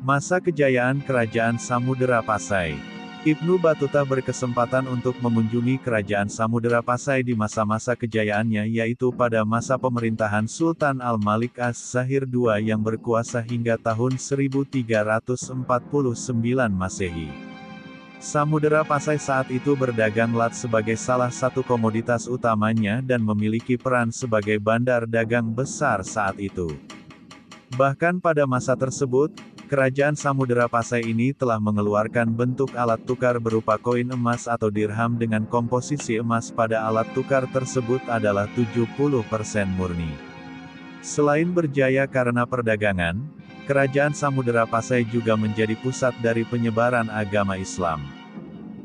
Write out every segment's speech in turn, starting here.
Masa kejayaan Kerajaan Samudera Pasai. Ibnu Battuta berkesempatan untuk mengunjungi Kerajaan Samudera Pasai di masa-masa kejayaannya, yaitu pada masa pemerintahan Sultan Al-Malik As-Zahir II yang berkuasa hingga tahun 1349 Masehi. Samudera Pasai saat itu berdagang lat sebagai salah satu komoditas utamanya dan memiliki peran sebagai bandar dagang besar saat itu. Bahkan pada masa tersebut, Kerajaan Samudera Pasai ini telah mengeluarkan bentuk alat tukar berupa koin emas atau dirham dengan komposisi emas pada alat tukar tersebut adalah 70% murni. Selain berjaya karena perdagangan, Kerajaan Samudera Pasai juga menjadi pusat dari penyebaran agama Islam.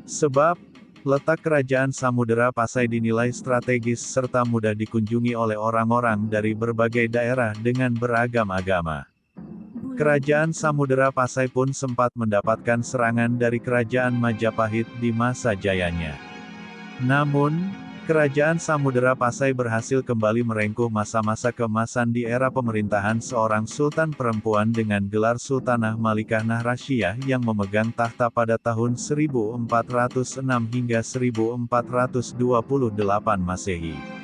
Sebab, letak Kerajaan Samudera Pasai dinilai strategis serta mudah dikunjungi oleh orang-orang dari berbagai daerah dengan beragam agama. Kerajaan Samudera Pasai pun sempat mendapatkan serangan dari Kerajaan Majapahit di masa jayanya. Namun, Kerajaan Samudera Pasai berhasil kembali merengkuh masa-masa keemasan di era pemerintahan seorang sultan perempuan dengan gelar Sultanah Malikah Nahrasyiyah yang memegang tahta pada tahun 1406 hingga 1428 Masehi.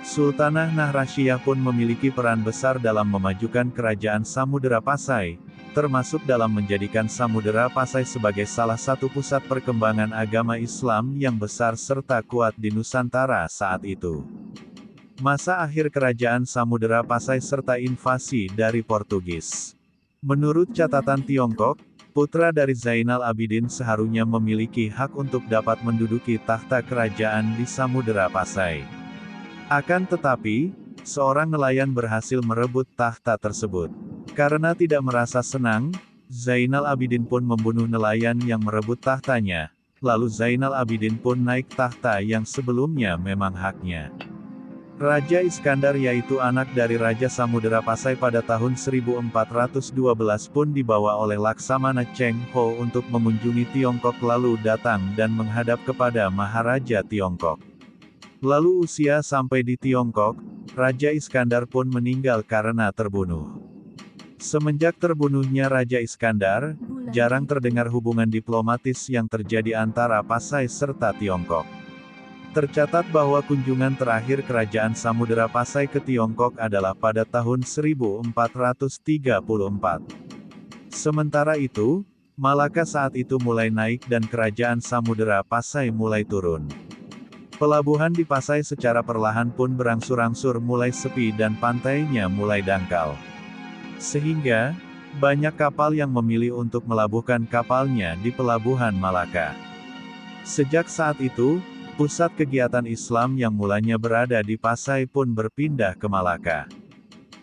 Sultanah Nahrasyiyah pun memiliki peran besar dalam memajukan Kerajaan Samudera Pasai, termasuk dalam menjadikan Samudera Pasai sebagai salah satu pusat perkembangan agama Islam yang besar serta kuat di Nusantara saat itu. Masa akhir Kerajaan Samudera Pasai serta invasi dari Portugis. Menurut catatan Tiongkok, putra dari Zainal Abidin seharusnya memiliki hak untuk dapat menduduki tahta kerajaan di Samudera Pasai. Akan tetapi, seorang nelayan berhasil merebut tahta tersebut. Karena tidak merasa senang, Zainal Abidin pun membunuh nelayan yang merebut tahtanya, lalu Zainal Abidin pun naik tahta yang sebelumnya memang haknya. Raja Iskandar, yaitu anak dari Raja Samudera Pasai pada tahun 1412 pun dibawa oleh Laksamana Cheng Ho untuk mengunjungi Tiongkok lalu datang dan menghadap kepada Maharaja Tiongkok. Lalu usia sampai di Tiongkok, Raja Iskandar pun meninggal karena terbunuh. Semenjak terbunuhnya Raja Iskandar, jarang terdengar hubungan diplomatis yang terjadi antara Pasai serta Tiongkok. Tercatat bahwa kunjungan terakhir Kerajaan Samudera Pasai ke Tiongkok adalah pada tahun 1434. Sementara itu, Malaka saat itu mulai naik dan Kerajaan Samudera Pasai mulai turun. Pelabuhan di Pasai secara perlahan pun berangsur-angsur mulai sepi dan pantainya mulai dangkal. Sehingga, banyak kapal yang memilih untuk melabuhkan kapalnya di Pelabuhan Malaka. Sejak saat itu, pusat kegiatan Islam yang mulanya berada di Pasai pun berpindah ke Malaka.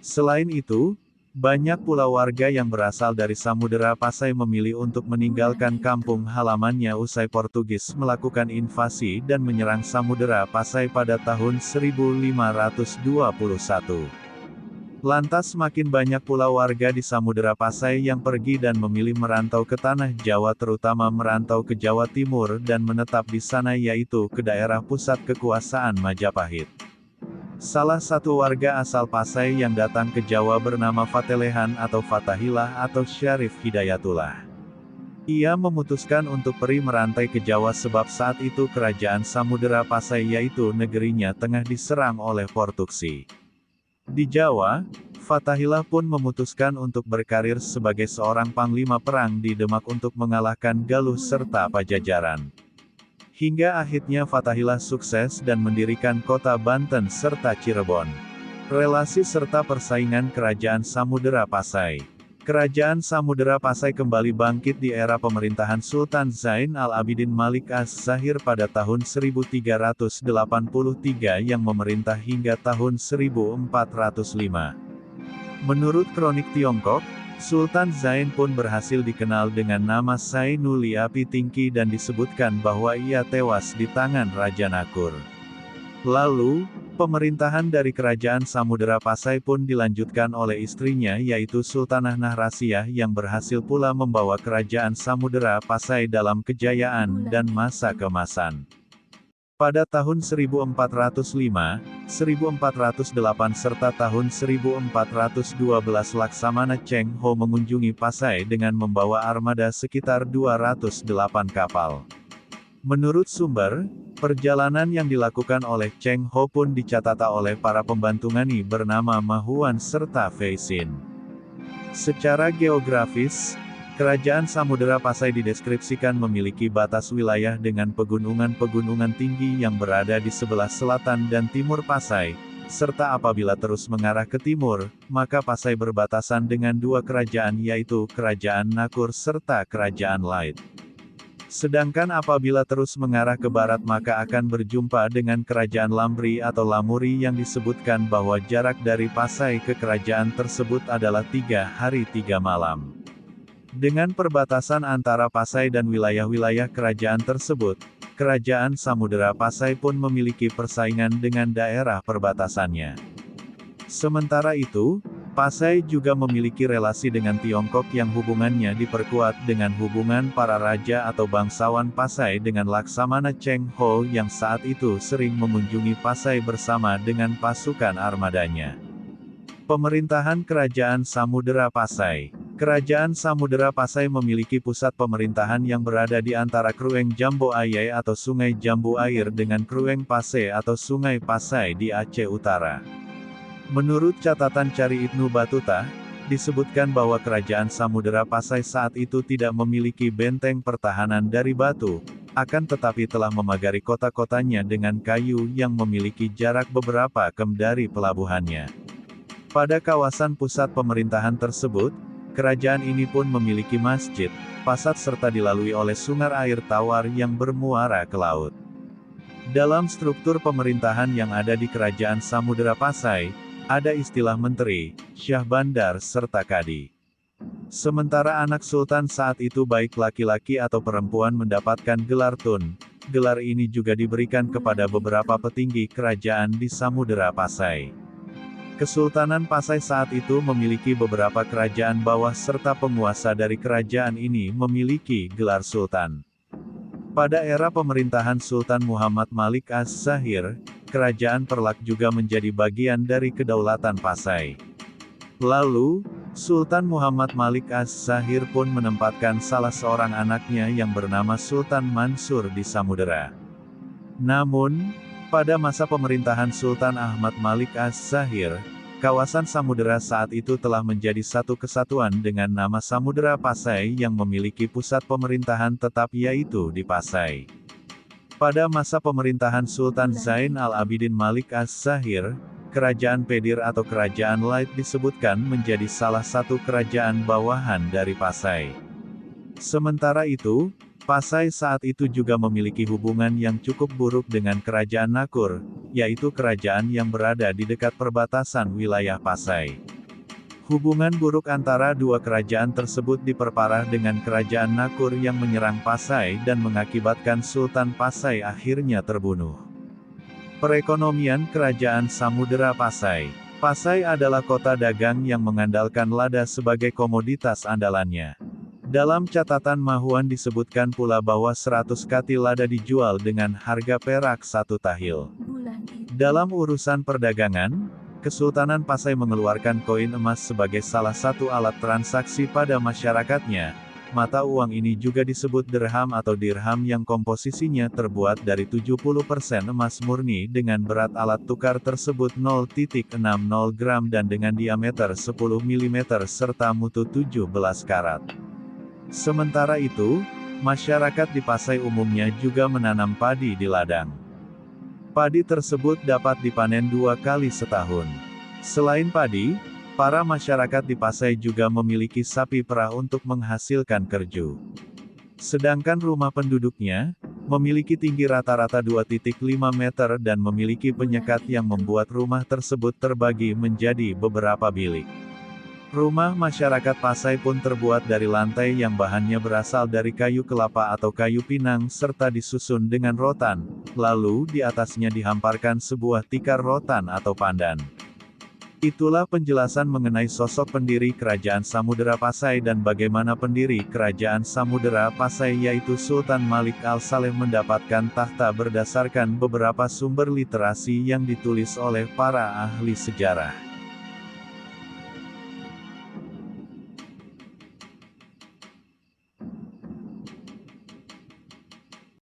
Selain itu, banyak pula warga yang berasal dari Samudera Pasai memilih untuk meninggalkan kampung halamannya usai Portugis melakukan invasi dan menyerang Samudera Pasai pada tahun 1521. Lantas semakin banyak pula warga di Samudera Pasai yang pergi dan memilih merantau ke tanah Jawa, terutama merantau ke Jawa Timur dan menetap di sana, yaitu ke daerah pusat kekuasaan Majapahit. Salah satu warga asal Pasai yang datang ke Jawa bernama Fatelehan atau Fatahillah atau Syarif Hidayatullah. Ia memutuskan untuk pergi merantai ke Jawa sebab saat itu Kerajaan Samudera Pasai, yaitu negerinya, tengah diserang oleh Portugisi. Di Jawa, Fatahillah pun memutuskan untuk berkarir sebagai seorang panglima perang di Demak untuk mengalahkan Galuh serta Pajajaran. Hingga akhirnya Fatahillah sukses dan mendirikan kota Banten serta Cirebon. Relasi serta persaingan Kerajaan Samudera Pasai. Kerajaan Samudera Pasai kembali bangkit di era pemerintahan Sultan Zain al-Abidin Malik As-Zahir pada tahun 1383 yang memerintah hingga tahun 1405. Menurut kronik Tiongkok, Sultan Zain pun berhasil dikenal dengan nama Zainul Api Tingki dan disebutkan bahwa ia tewas di tangan Raja Nakur. Lalu, pemerintahan dari Kerajaan Samudera Pasai pun dilanjutkan oleh istrinya, yaitu Sultanah Nahrasyiyah yang berhasil pula membawa Kerajaan Samudera Pasai dalam kejayaan dan masa keemasan. Pada tahun 1405, 1408 serta tahun 1412 Laksamana Cheng Ho mengunjungi Pasai dengan membawa armada sekitar 208 kapal. Menurut sumber, perjalanan yang dilakukan oleh Cheng Ho pun dicatat oleh para pembantu Ngani bernama Ma Huan serta Fei Xin. Secara geografis, Kerajaan Samudera Pasai dideskripsikan memiliki batas wilayah dengan pegunungan-pegunungan tinggi yang berada di sebelah selatan dan timur Pasai, serta apabila terus mengarah ke timur, maka Pasai berbatasan dengan dua kerajaan yaitu Kerajaan Nakur serta Kerajaan Lait. Sedangkan apabila terus mengarah ke barat maka akan berjumpa dengan Kerajaan Lambri atau Lamuri yang disebutkan bahwa jarak dari Pasai ke kerajaan tersebut adalah 3 hari 3 malam. Dengan perbatasan antara Pasai dan wilayah-wilayah kerajaan tersebut, Kerajaan Samudera Pasai pun memiliki persaingan dengan daerah perbatasannya. Sementara itu, Pasai juga memiliki relasi dengan Tiongkok yang hubungannya diperkuat dengan hubungan para raja atau bangsawan Pasai dengan Laksamana Cheng Ho yang saat itu sering mengunjungi Pasai bersama dengan pasukan armadanya. Pemerintahan Kerajaan Samudera Pasai. Kerajaan Samudera Pasai memiliki pusat pemerintahan yang berada di antara Krueng Jambu Ayai atau Sungai Jambu Air dengan Krueng Pasai atau Sungai Pasai di Aceh Utara. Menurut catatan Cari Ibnu Battuta, disebutkan bahwa Kerajaan Samudera Pasai saat itu tidak memiliki benteng pertahanan dari batu, akan tetapi telah memagari kota-kotanya dengan kayu yang memiliki jarak beberapa km dari pelabuhannya. Pada kawasan pusat pemerintahan tersebut, kerajaan ini pun memiliki masjid, pasar serta dilalui oleh sungai air tawar yang bermuara ke laut. Dalam struktur pemerintahan yang ada di Kerajaan Samudera Pasai, ada istilah menteri, syah bandar serta kadi. Sementara anak sultan saat itu baik laki-laki atau perempuan mendapatkan gelar tun. Gelar ini juga diberikan kepada beberapa petinggi kerajaan di Samudera Pasai. Kesultanan Pasai saat itu memiliki beberapa kerajaan bawah serta penguasa dari kerajaan ini memiliki gelar sultan. Pada era pemerintahan Sultan Muhammad Malik Az-Zahir, Kerajaan Perlak juga menjadi bagian dari kedaulatan Pasai. Lalu, Sultan Muhammad Malik Az-Zahir pun menempatkan salah seorang anaknya yang bernama Sultan Mansur di Samudera. Namun, pada masa pemerintahan Sultan Ahmad Malik Az-Zahir, kawasan Samudera saat itu telah menjadi satu kesatuan dengan nama Samudera Pasai yang memiliki pusat pemerintahan tetap yaitu di Pasai. Pada masa pemerintahan Sultan Zain al-Abidin Malik Az-Zahir, Kerajaan Pedir atau Kerajaan Lait disebutkan menjadi salah satu kerajaan bawahan dari Pasai. Sementara itu, Pasai saat itu juga memiliki hubungan yang cukup buruk dengan Kerajaan Nakur, yaitu kerajaan yang berada di dekat perbatasan wilayah Pasai. Hubungan buruk antara dua kerajaan tersebut diperparah dengan Kerajaan Nakur yang menyerang Pasai dan mengakibatkan Sultan Pasai akhirnya terbunuh. Perekonomian Kerajaan Samudera Pasai. Pasai adalah kota dagang yang mengandalkan lada sebagai komoditas andalannya. Dalam catatan Ma Huan disebutkan pula bahwa 100 kati lada dijual dengan harga perak 1 tahil. Dalam urusan perdagangan, Kesultanan Pasai mengeluarkan koin emas sebagai salah satu alat transaksi pada masyarakatnya. Mata uang ini juga disebut dirham atau dirham yang komposisinya terbuat dari 70% emas murni dengan berat alat tukar tersebut 0,60 gram dan dengan diameter 10 mm serta mutu 17 karat. Sementara itu, masyarakat di Pasai umumnya juga menanam padi di ladang. Padi tersebut dapat dipanen 2 kali setahun. Selain padi, para masyarakat di Pasai juga memiliki sapi perah untuk menghasilkan kerju. Sedangkan rumah penduduknya, memiliki tinggi rata-rata 2,5 meter dan memiliki penyekat yang membuat rumah tersebut terbagi menjadi beberapa bilik. Rumah masyarakat Pasai pun terbuat dari lantai yang bahannya berasal dari kayu kelapa atau kayu pinang serta disusun dengan rotan, lalu di atasnya dihamparkan sebuah tikar rotan atau pandan. Itulah penjelasan mengenai sosok pendiri Kerajaan Samudera Pasai dan bagaimana pendiri Kerajaan Samudera Pasai yaitu Sultan Malik Al-Saleh mendapatkan tahta berdasarkan beberapa sumber literasi yang ditulis oleh para ahli sejarah.